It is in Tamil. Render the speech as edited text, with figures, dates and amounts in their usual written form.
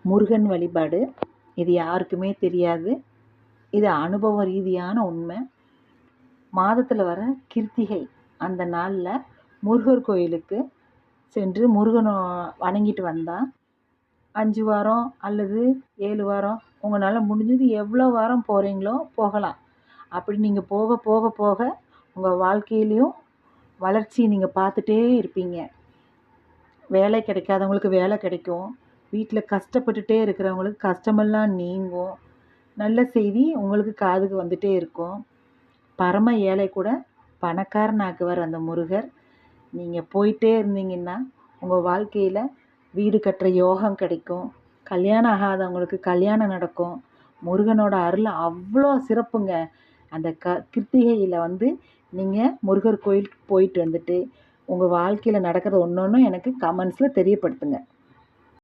முருகன் வழிபாடு. இது யாருக்குமே தெரியாது. இது அனுபவ ரீதியான உண்மை. மாதத்தில் வர கிருத்திகை அந்த நாளில் முருகர் கோயிலுக்கு சென்று முருகனை வணங்கிட்டு வந்தால் 5 வாரம் அல்லது 7 வாரம் உங்களால் முடிஞ்சது எவ்வளோ வாரம் போகிறீங்களோ போகலாம். அப்படி நீங்கள் போக போக போக உங்கள் வாழ்க்கையிலையும் வளர்ச்சி நீங்கள் பார்த்துட்டே இருப்பீங்க. வேலை கிடைக்காதவங்களுக்கு வேலை கிடைக்கும். வீட்டில் கஷ்டப்பட்டுட்டே இருக்கிறவங்களுக்கு கஷ்டமெல்லாம் நீங்கும். நல்ல செய்தி உங்களுக்கு காதுக்கு வந்துட்டே இருக்கும். பரம ஏழை கூட பணக்காரனாக்குவார் அந்த முருகர். நீங்கள் போயிட்டே இருந்தீங்கன்னா உங்கள் வாழ்க்கையில் வீடு கட்டுற யோகம் கிடைக்கும். கல்யாணம் ஆகாதவங்களுக்கு கல்யாணம் நடக்கும். முருகனோட அருள் அவ்வளோ சிறப்புங்க. அந்த கிருத்திகையில் நீங்கள் முருகர் கோயிலுக்கு போயிட்டு வந்துட்டு உங்கள் வாழ்க்கையில் நடக்கிறது ஒன்று ஒன்றும் எனக்கு கமெண்ட்ஸில் தெரியப்படுத்துங்க.